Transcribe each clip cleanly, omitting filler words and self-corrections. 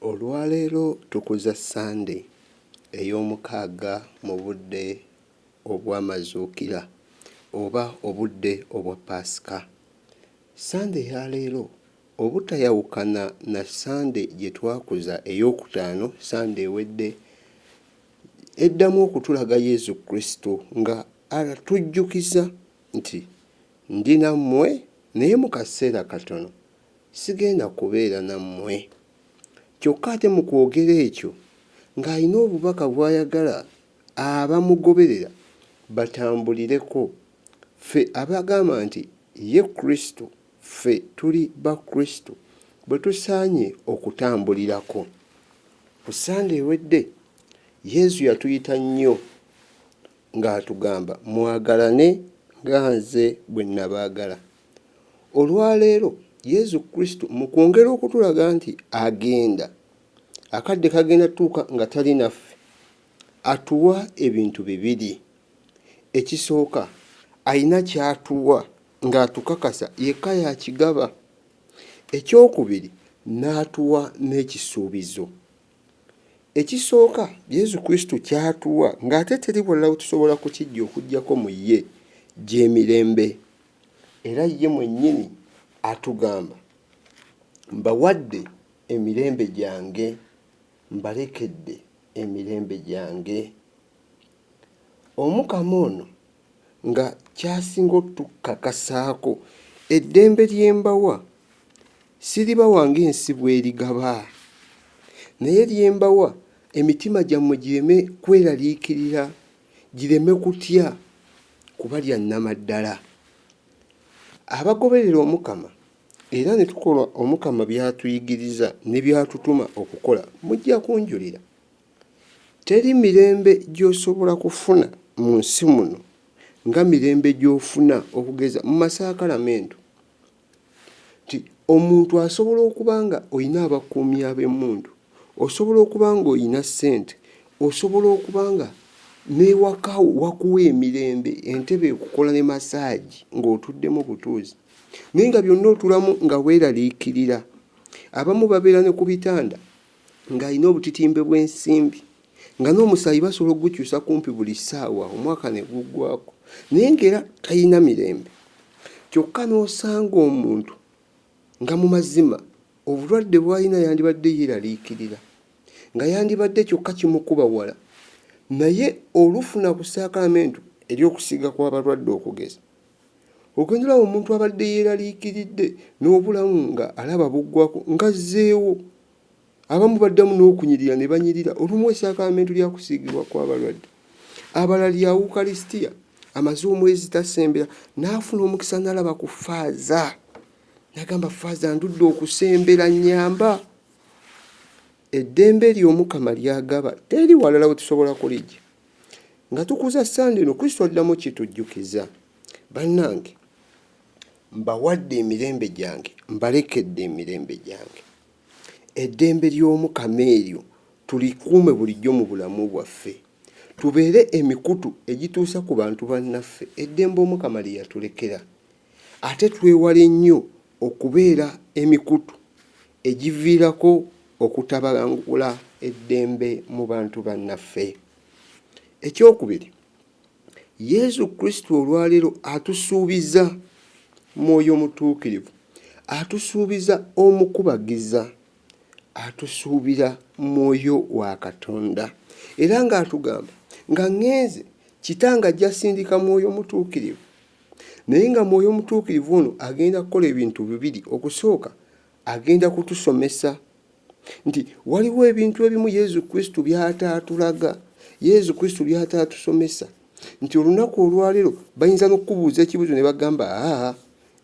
Olwaleero tukuza Sunday ey'omukaaga mu budde obw'amazuukira oba obudde obwa Paasika. Sunday ya leero obutayawukana na Sunday gye twakuza ey'okutaano, Sunday ewedde, eddamu okutulaga Yesu Kristo nga atujjukiza nti ndi nammwe naye mu kaseera katono sigenda kubeera nammwe. Kyokka ate mu kwogera ekyo ng'alina obubaka bw'ayagala abamugoberera batambulireko. Ffe abagamba nti ye Kristo, ffe tuli ba Kristo, bwe tusaanye okutambulirako. Ku Sunday ewedde Yesu yatuyita nnyo ng'atugamba mwagalane nga nze bwe nabaagala. Olwaleero Yesu Kristo mu kwongera okutulaga nti agenda, akadde kagenda tuuka nga tali naffe, atuwa ebintu bibiri. Ekisooka, alina ky'atuwa ng'atukakasa yekka yakigaba. Ekyokubiri, n'atuwa n'ekisuubizo. Ekisooka Yesu Kristo ky'atuwa ng'ate teri bwalala tusobola kukijja okuggyako mu ye, gy'emirembe. Era ye mwennyini atugamba mbawadde emirembe gyange, mbalekedde emirembe gyange. Omukama ono nga kyasinga otukakasaako, eddembe lye mbawa siribawa ng'ensi bw'erigaba, naye lye mbawa emitima gyammwe gireme kweraliikirira, gireme kutya, kuba lya nnamaddala. Abagoberera Omukama era ne tukola Omukama by'atuyigiriza ne by'atutuma okukola, mujja kunjulira. Teri mirembe gy'osobola kufuna mu nsi muno nga mirembe gy'ofuna okugeza mu masaakalamento. Ti omuntu asobola okuba nga olina abakuumi ab'emmundu, osobola okuba nga olina ssente, osobola okuba nga n'ewakawo wakuwa emirembe, entebe ekukola ne masaagi ng'otuddemu butuuzi, naye nga byonna otulamu nga weeraliikirira. Abamu babeera ne ku bitanda ng'alina obutitimbe bw'ensimbi, nga n'omusaayi basobola okugukyusa kumpi buli ssaawa, omwaka ne guggwako, naye ng'era talina mirembe. Kyokka n'osanga omuntu nga mu mazima obulwadde bw'alina yandibadde yeeraliikirira, nga yandibadde kyokka kimukuba wala, naye olufuna ku saakalamento ery'okusiiga kw'abalwadde okugeza, ogendera omuntu abadde yeeraliikiridde n'obulamu nga alaba buggwako ng'azzeewo. Abamu baddamu n'okunyirira ne banyirira olumu esaakalamento lya kusiigibwa kw'abalwadde. Abalala lya Wukalisitiya, amaze omwezi tasembera, n'afuna omukisa n'alaba ku ffaaza, n'agamba ffaaza ndudde okusembera, nnyamba. Eddembe ly'Omukama ly'agaba teri walala we tusobola kulijja. Nga tukuza Sunday eno, Kristo addamu kitujjukiza, bannange mbawadde emirembe gyange, mbalekedde emirembe gyange. Eddembe ly'Omukama eryo tulikuume bulijjo mu bulamu bwaffe, tubeere emikutu egituusa ku bantu bannaffe eddembe Omukama lye yatulekera. Ate twewale nnyo okubeera emikutu egiviirako okutabangula eddembe mu bantu bannaffe. Ekyokubiri, Yesu Kristo olwaleero atusuubiza Mwoyo Mutuukirivu, atusuubiza omukubagiza, atusuubira Mwoyo wa Katonda, era ng'atugamba nga ŋŋenze Kitange ajja sindika Mwoyo Mutuukirivu, naye nga Mwoyo Mutuukirivu ono agenda kukola ebintu bibiri. Okusooka, agenda kutusomesa nti waliwo ebintu ebimu Yesu Kristo by'ataatulaga, Yesu Kristo by'ataatusomesa, nti olunaku olwaleero bayinza n'okubuuza ekibuuzo ne bagamba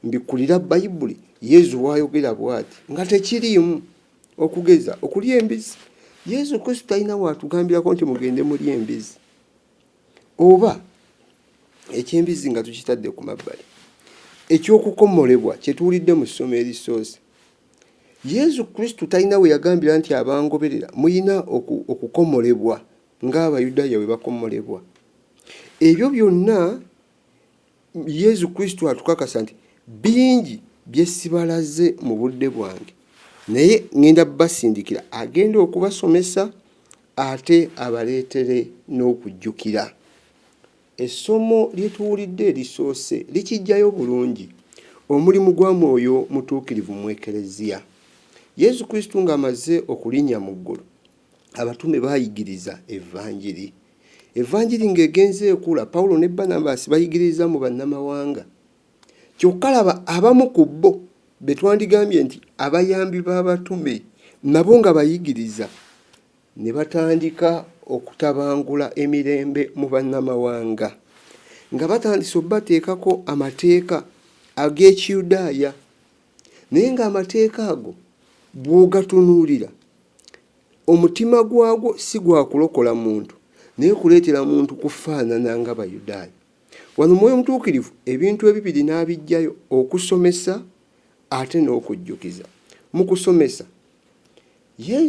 mbikkulira Bayibuli Yesu wayogera bw'ati, nga tekiriimu. Okugeza okulya embizzi, Yesu Kristo talina waatugambirako nti mugende mulya embizzi, oba eky'embizzi nga tukitadde ku mabbali. Ekyokukomolebwa kye tuwulidde mu ssomo erisoose, Yesu Kristo talina we yagambira nti abangoberera muyina okukomolebwa ng'Abayudaaya bwe bakomolebwa. Ebyo byonna Yesu Kristo atukakasa nti bingi bye sibalaze mu budde bwange naye ngenda basindikira agenda okubasomesa ate abaleetere n'okujjukira. Essomo lyetuwulidde erisoose likijjayo bulungi omulimu gwa Mwoyo Mutuukirivu mu Ekereziya. Yesu Kristo ng'amaze okulinnya mu ggulu, abatume baayigiriza evvanjiri. Evvanjiri ng'egenze ekula, Pawulo ne Barnabasi bayigiriza mu bannamawanga. Kyokka laba abamu ku bo be twandigambye nti abayambi b'abatume nabo nga bayigiriza ne batandika okutabangula emirembe mu bannamawanga, nga batandise obbateekako amateeka ag'Ekiyudaaya. Naye ng'amateeka ago bw'ogatunuulira, omutima gwagwo si gwa kulokola muntu, naye kuleetera muntu kufaanana nga Bayudaaya. Wano Mwoyo Mutuukirivu ebintu ebibiri n'abijjayo: okusomesa ate n'okujjukiza. Mu kusomesa,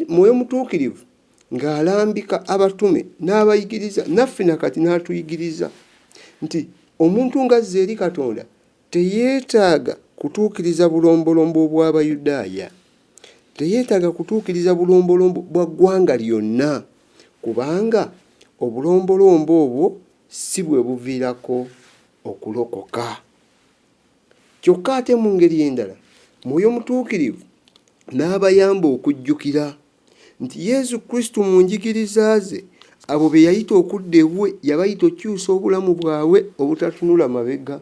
Mwoyo Mutuukirivu ng'alambika abatume n'abayigiriza, naffe nakati n'atuyigiriza nti omuntu ng'azza eri Katonda teyeetaaga kutuukiriza bulombolombo bw'Abayudaaya, teyeetaaga kutuukiriza bulombolombo bwa ggwanga lyonna, kubanga obulombolombo obwo si bwe buviirako okulokoka. Kyokka ate mu ngeri endala, Mwoyo Mutuukirivu n'abayamba okujjukira nti Yesu Kristo mu njigiriza ze abo be yayita okudda ewuwe yabayita okyusa obulamu bwabwe obutatunula mabega,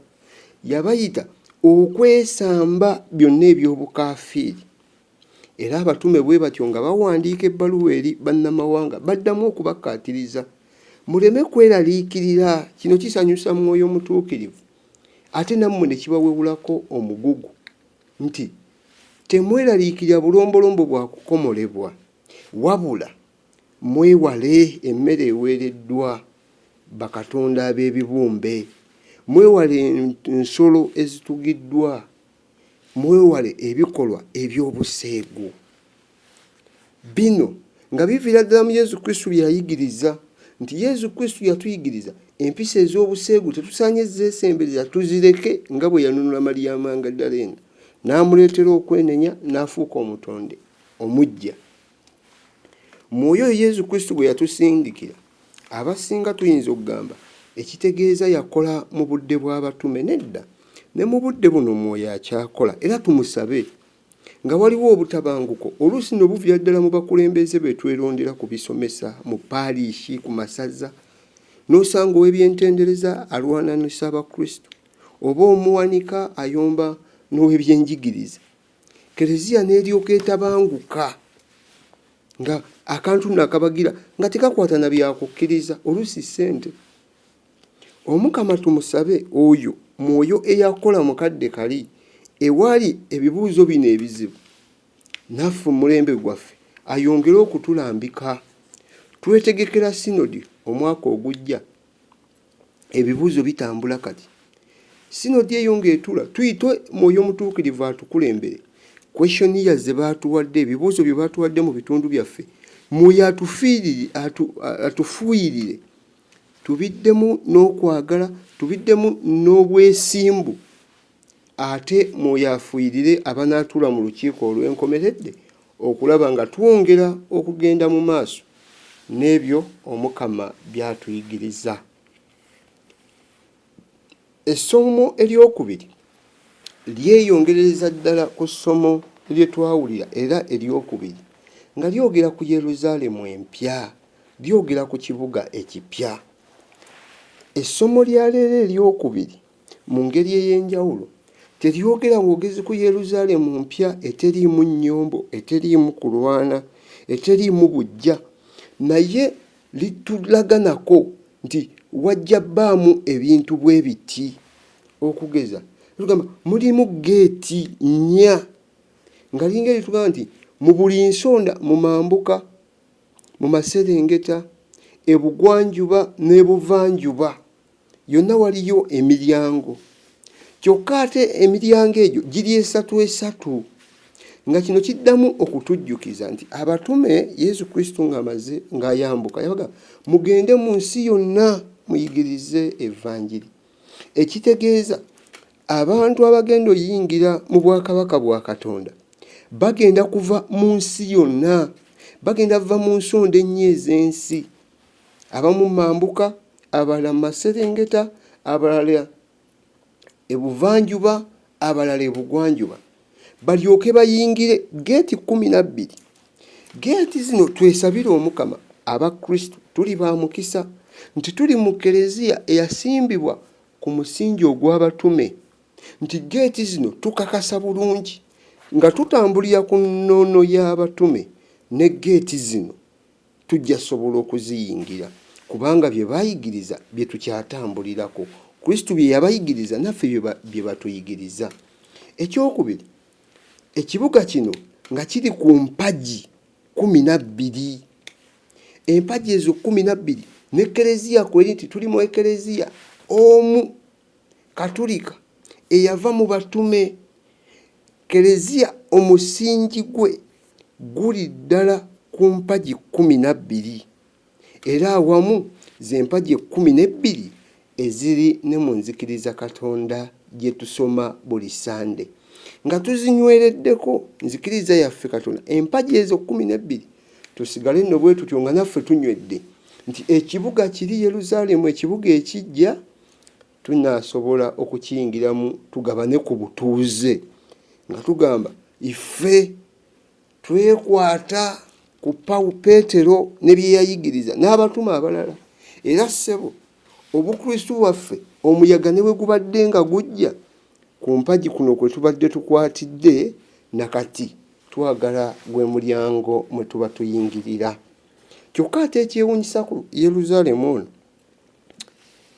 yabayita okwesamba byonna eby'obukaafiiri. Era abatume bwe batyo nga bawandiika ebbaluwa eri bannamawanga baddamu okubakkaatiriza muleme kweraliikirira. Kino kisanyusa Mwoyo Mutuukirivu, ate nammwe ne kibawewulako omugugu nti temweraliikirira bulombolombo bwa kukomolebwa, wabula mwewale emmere eweereddwa bakatonda ab'ebibumbe, mwewale ensolo ezitugiddwa, mwewale ebikolwa eby'obuseegu. Bino nga biviira ddala mu Yesu Kristo bye yayigiriza, nti Yesu Kristo yatuyigiriza empisa ez'obuseegu tetusaanye zeesembereza, tuzireke nga bwe yanunula Maryamu Magdalena n'amuleetera okwenenya n'afuuka omutonde omujja. Mwoyo oyo Yesu Kristo bwe yatusindikira, abasinga tuyinza okugamba ekitegeeza yakola mu budde bw'abatume. Nedda, ne mu budde buno Mwoyo akyakola, era tumusabe nga waliwo obutabanguko oluusi ne buviira ddala mu bakulembeze be twerondera ku bisomesa mu paaliishi, ku masaza, n'osanga ow'ebyentendereza alwananisa Abakristo, oba omuwanika ayomba n'ow'ebyenjigiriza. Kereziya n'eryoka etabanguka nga akantu nakabagira nga tekakwata na byakukkiriza, oluusi ssente. Omukama tumusabe oyo Mwoyo eyakola mu kadde kali ewali ebibuuzo bino ebizibu, naffe mulembe gwaffe ayongere okutulambika. Twetegekera sinodi omwaka ogujja, ebibuuzo bitambula kati. Sinodi eyo ng'etula tuyite Mwoyo Mutuukirivu atukulembere. Kweshoniya ze baatuwadde, ebibuuzo bye baatuwadde mu bitundu byaffe, Mwoyo atufuuyirire, tubiddemu n'okwagala, tubiddemu n'obwesimbu, ate Mwoyo afuuyirire abanaatula mu lukiiko olw'enkomeredde okulaba nga twongera okugenda mu maaso n'ebyo Omukama by'atuyigiriza. Essomo eryokubiri lyeyongereza ddala ku ssomo lye twawulira era eryokubiri, nga lyogera ku Yerusaalemu empya, lyogera ku kibuga ekipya. Essomo lya leero eryokubiri mu ngeri ey'enjawulo teryogera ng'ogezi ku Yerusaalemu mpya eteriimu nnyombo, eteriimu kulwana, eteriimu bujja, naye litulaganako nti wajja bbaamu ebintu bwe biti. Okugeza tugamba mulimu geeti nnya, nga linga litugamba nti mu buli nsonda, mu mambuka, mu maserengeta, ebugwanjuba n'ebuvanjuba, yonna waliyo emiryango. Kyokka ate emiryango egyo giri esatu esatu, nga kino kiddamu okutujjukiza nti abatume Yesu Kristo ng'amaze ng'ayambuka yabaga mugende mu nsi yonna muyigirize evvanjiri, ekitegeeza abantu abagenda oyingira mu bwakabaka bwa Katonda bagenda kuva mu nsi yonna, bagenda va mu nsonda ennya ez'ensi, abamu mambuka, abalala Maserengeta, abalala ebuvanjuba, abalala ebugwanjuba, balyoke bayingire geeti 12. Geeti zino twesabire Omukama abakristo tuli ba mukisa nti tuli mu Kereziya eyasimbibwa ku musingi ogw'abatume, nti geeti zino tukakasa bulungi nga tutambulira ku nnono y'abatume, ne geeti zino tujja sobola okuziyingira kubanga bye bayigiriza bye tukyatambulirako. Kristo bye yabayigiriza naffe bye batuyigiriza. Ekyokubiri, ekibuga kino nga kiri ku mpagi 12. Empagi ezo 12 ne Kereziya kweri nti tuli mu Ekereziya omu Katulika eyava mu batume. Kereziya omusingi gwe guli ddala ku mpagi 12, era awamu ze mpagi 12 eziri ne mu nzikiriza Katonda gye tusoma buli Sande nga tuzinywereddeko nzikiriza yaffe Katonda. Empagi ezo 12 tusigale nno bwe tutyo nga naffe tunywedde nti ekibuga kiri Yeruzalemu, ekibuga ekijja tunasobola okukiyingiramu tugabane ku butuuze nga tugamba ife twekwata ku Peetero ne bye yayigiriza n'abatume abalala. Era ssebo obukristu bwaffe omuyaga ne bwe gubadde nga gujja ku mpagi kuno kwe tubadde tukwatidde, nakati twagala gwe mulyango mwe tuba tuyingirira. Kyokka ate ekyewuunyisa ku Yeruzalemu ono,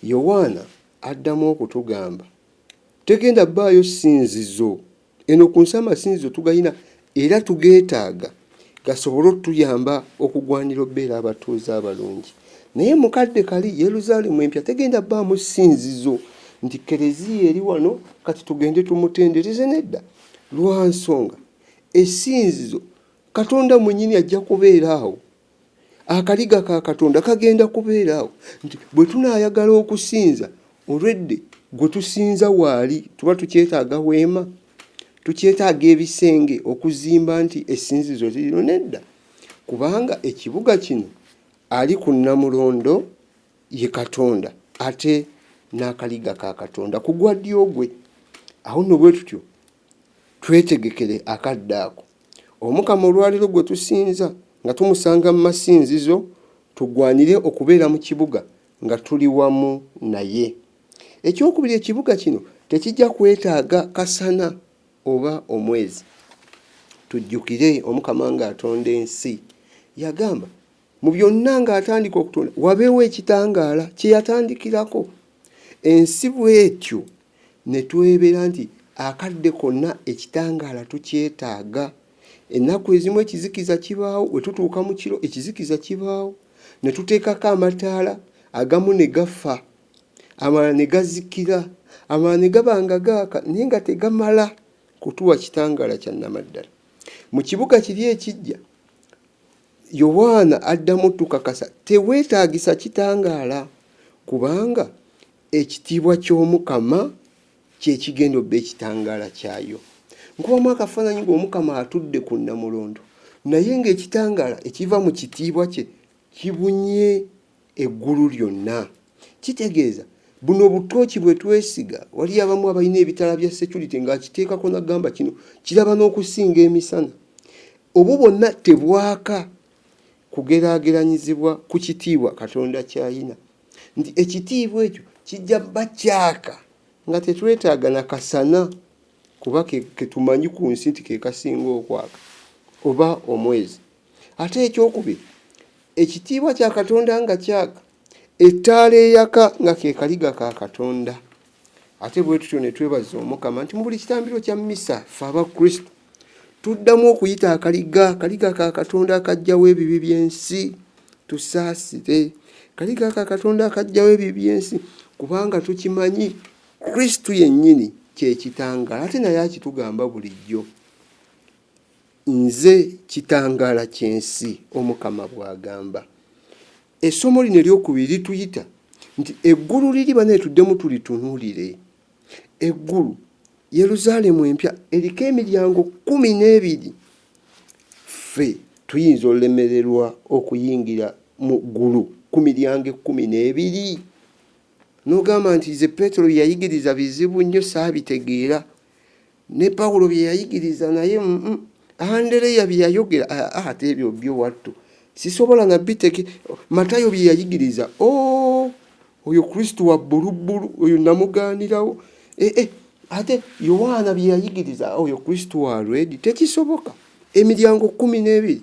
Yowaana addamu okutugamba tegenda bbaayo ssinzizo. Eno ku nsi amasinzizo tugayina era tugeetaaga gasobole otuyamba okugwanira obbeera abatuuze abalungi. Naye mukadde kali Yeruzalemu empya tegenda bbaamu ssinzizo nti Kereziya eri wano kati tugende tumutendereze. Nedda, lwa nsonga essinzizo Katonda mwennyini ajja kubeera awo. Akaliga ka Katonda kagenda kubeera awo nti bwe tunaayagala okusinza olwedde gwe tusinza waali tuba tukyetaaga weema, tukyetaaga ebisenge okuzimba nti essinzizo lirino. Nedda, kubanga ekibuga kino ali ku Namulondo ye Katonda ate n'akaliga ka Katonda ku gwa ddyo gwe. Awo nno bwe tutyo twetegekere akadde ako. Omukama olwaliro gwe tusinza nga tumusanga mu masinzizo, tugwanire okubeera mu kibuga nga tuli wamu naye. Ekyokubiri, ekibuga kino tekijja kwetaaga kasana oba omwezi. Tujjukire Omukama ng'atonda ensi yagamba mu byonna ng'atandika okutonda wabeewo ekitangaala kye yatandikirako. Ensi bw'etyo ne twebeera nti akadde konna ekitangaala tukyetaaga. Ennaku ezimu ekizikiza kibaawo, we tutuuka mu kiro ekizikiza kibaawo, ne tuteekako amataala, agamu ne gafa, amalala ne gazikira, amalala ne gaba nga gaaka naye nga tegamala kutuwa kitangaala kya nnamaddala. Mu kibuga kiri ekijja Yowaana addamu tukakasa teweetaagisa kitangaala kubanga ekitiibwa ky'Omukama kye kigenda obba ekitangaala kyayo. Nkubamu akafaananyi ng'Omukama atudde ku Namulondo naye ng'ekitangaala ekiva mu kitiibwa kye kibunye eggulu lyonna. Kitegeeza buno obutooki bwe twesiga, wali abamu abalina ebitala bya security ng'akiteekako n'agamba kino kiraba n'okusinga emisana. Obwo bwonna tebwaka kugeraageranyizibwa ku kitiibwa Katonda kyayina, nti ekitiibwa ekyo kijja bba kyaka nga tetwetaaga na kasana kuba ke tumanyi ku nsi nti ke kasinga okwaka oba omwezi. Ate ekyokubiri, ekitiibwa kya Katonda nga kyaka, ettaala eyaka nga ke kaliga ka Katonda. Ate bwe tutyo ne twebaza Omukama nti mu buli kitambiro kya mmisa ffe abakristo tuddamu okuyita akaliga ka Katonda akajjawo ebibi by'ensi tusaasire. Kaliga ka Katonda akajjawo ebibi by'ensi kubanga tukimanyi Kristo yennyini kye kitangaala. Ate naye akitugamba bulijjo, nze kitangaala ky'ensi, Omukama bw'agamba. Essomo lino eryokubiri lituyita nti eggulu liriba naye tuddemu tulitunuulire. Eggulu Yeruzalemu empya eriko emiryango 12 ffe tuyinza olemererwa okuyingira mu ggulu ku miryango 12 n'ogamba nti ze Petero yayigiriza bizibu nnyo saabitegeera ne Pawulo bye yayigiriza naye Andereya bye yayogera ate ebyo byo wattu sisobola na biteke Matayo bye yayigiriza oyo Kristo wa bulubulu oyo namugaanirawo ate Yohana bye yayigiriza oyo Kristo wa already tekisoboka emiryango 12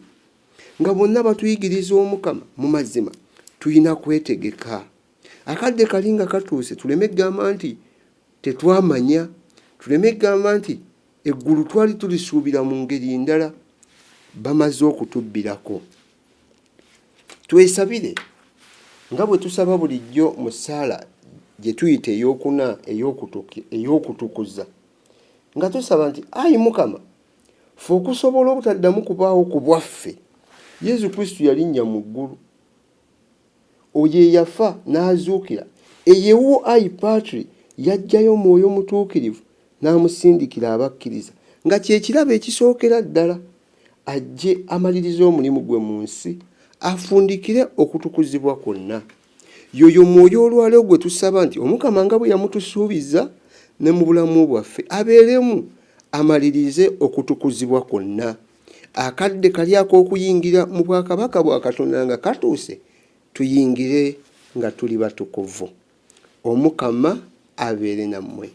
nga bonna batuyigiriza omukama mu mazima tuyina kwetegeka akadde kalinga katuuse tuleme gamba nti tetwamanya tuleme gamba nti eggulu twali tulisuubira mu ngeri ndala bamaze okutubbirako twesabire nga bwe tusaba bulijjo mu ssaala gye tuyita ey'okuna ey'okutukuza nga tusaba nti ayi mukama ffe okusobola obutaddamu kubaawo ku bwaffe Yesu Kristo yalinnya mu ggulu oyo eyafa n'azuukira eyewo ayi Patri yajjayo Mwoyo Mutuukirivu n'amusindikira abakkiriza nga kyekirabo ekisookera ddala ajje amalirize omulimu gwe mu nsi afundikire okutukuzibwa kwonna yoyo Mwoyo olwaleero gwe tusaba nti omukama nga bwe yamutusuubiza ne mu bulamu bwaffe abeeremu amalirize okutukuzibwa kwonna akadde kali ak'okuyingira mu bwakabaka bwa Katonda nga katuuse tuyingire nga tuli batukuvu omukama abeere nammwe.